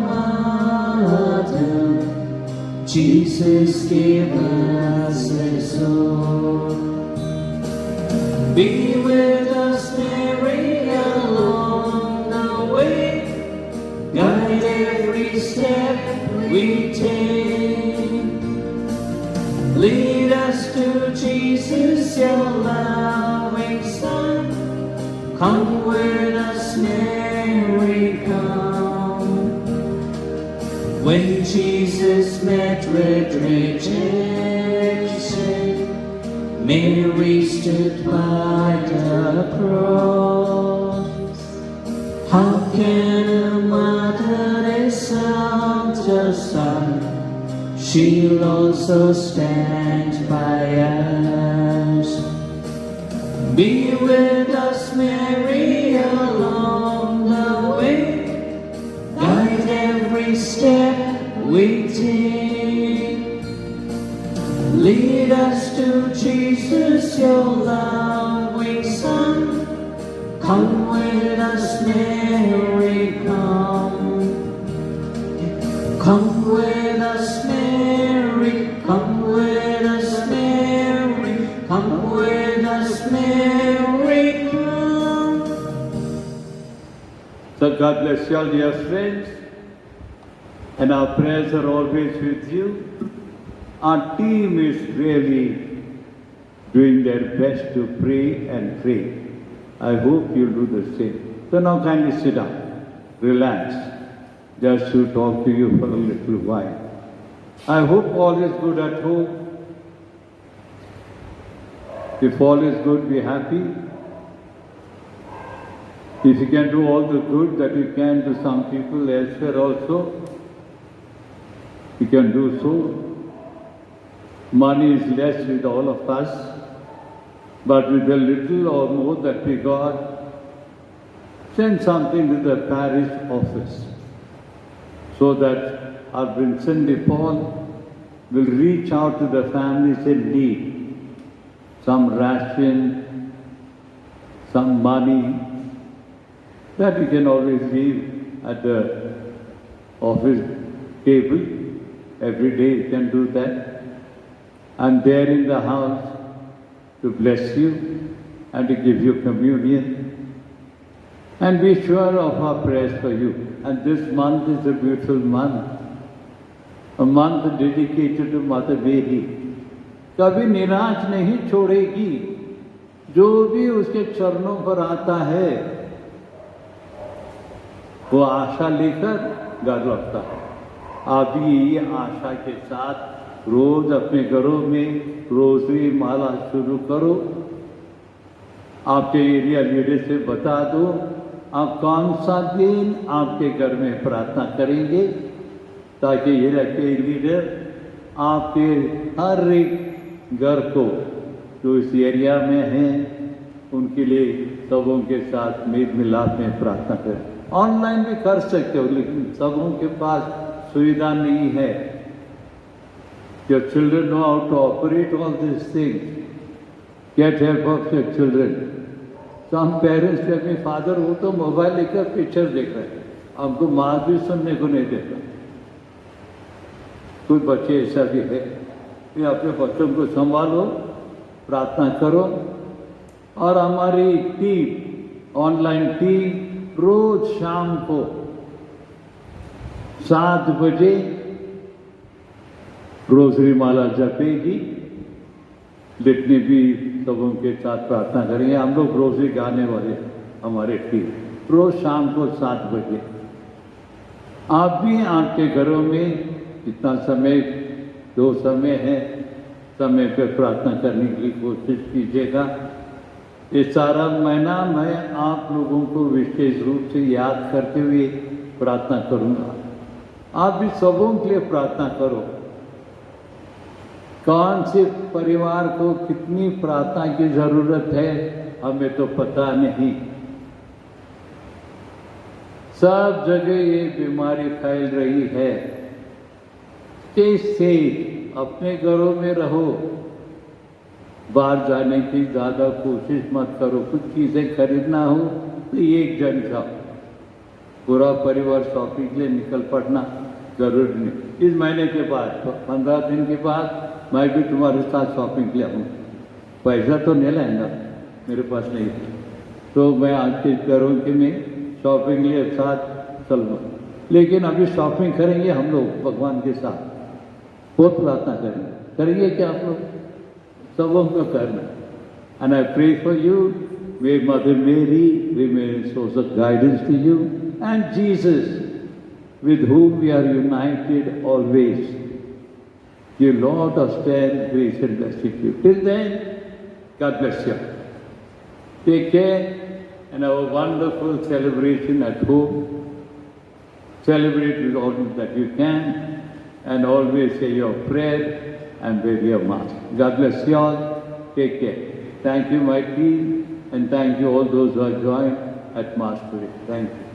mother, Jesus gave us His soul. Be with us, Mary, along the way. Guide every step we take. Lead us to Jesus, your loving Son. Come with us, Mary, come. When Jesus met with rejection, Mary stood by the cross. How can a mother disown her son? She'll also stand by us. Be with us, Mary, along the way. Guide every step we take. Lead us to Jesus, your loving Son. Come with us, Mary, come. Come with us, Mary. Come with us, Mary. Come with us, Mary, come. So God bless you all, dear friends. And our prayers are always with you. Our team is really doing their best to pray and pray. I hope you'll do the same. So now kindly sit down, relax, just to talk to you for a little while. I hope all is good at home. If all is good, be happy. If you can do all the good that you can to some people elsewhere also, you can do so. Money is less with all of us, but with a little or more that we got, send something to the parish office so that our Vincent de Paul will reach out to the families in need. Some ration, some money, that we can always leave at the office table. Every day you can do that. I'm there in the house to bless you and to give you communion. And be sure of our prayers for you. And this month is a beautiful month. A month dedicated to Mother Mary. कभी निराश नहीं छोड़ेगी. जो भी उसके चरणों पर आता है, वो आशा लेकर घर लौटता है. आप भी ये आशा के साथ रोज अपने घरों में रोजरी माला शुरू करो. आपके एरिया लीडर से बता दो आप कौन सा दिन आपके घर में प्रार्थना करेंगे, ताकि एरिया के लीडर आपके हर एक घर को जो इस एरिया में हैं उनके लिए सबों के साथ मेल मिलाप में प्रार्थना करें. ऑनलाइन भी कर सकते हो, लेकिन सबों के पास सुविधा नहीं है. Your children know how to operate all these things. Get help of your children. Some parents tell me, Father, वो तो मोबाइल लेकर पिक्चर देख रहे हैं, हमको माँ भी सुनने को नहीं देता. कोई बच्चे ऐसा भी है. ये अपने बच्चों को संभालो, प्रार्थना करो. और हमारी टीम, ऑनलाइन टीम, रोज शाम को 7 बजे रोजरी माला जपेगी. लिटनी भी सबों के साथ प्रार्थना करेंगे. हम लोग रोजरी गाने वाले हमारे टीम, रोज शाम को 7 बजे. आप भी आपके घरों में जितना समय, जो समय है, समय पे प्रार्थना करने की कोशिश कीजिएगा. ये सारा महीना मैं आप लोगों को विशेष रूप से याद करते हुए प्रार्थना करूंगा. आप भी सबों के लिए प्रार्थना करो. कौन से परिवार को कितनी प्रार्थना की जरूरत है हमें तो पता नहीं. सब जगह ये बीमारी फैल रही है. स्टे सेफ, अपने घरों में रहो. बाहर जाने की ज़्यादा कोशिश मत करो. कुछ चीज़ें खरीदना हो तो एक जन जाओ, पूरा परिवार शॉपिंग के लिए निकल पड़ना. जरूरी नहीं। इस महीने के बाद 15 दिन के बाद मैं भी तुम्हारे साथ शॉपिंग के लिए आऊँ। पैसा तो नहीं लाएंगा, मेरे पास नहीं, तो मैं आपसे करूँ कि मैं शॉपिंग लिए साथ चलूँ। लेकिन अभी शॉपिंग करेंगे हम लोग भगवान के साथ, बहुत प्रार्थना करेंगे क्या आप लोग? सब हमको करना। And I pray for you, may Mother Mary remain a source of guidance to you, and Jesus, with whom we are united always. Give Lord of strength, grace and blessing to you. Till then, God bless you. Take care and have a wonderful celebration at home. Celebrate with all that you can, and always say your prayer and wear your mask. God bless you all. Take care. Thank you, my team, and thank you all those who have joined at Mass today. Thank you.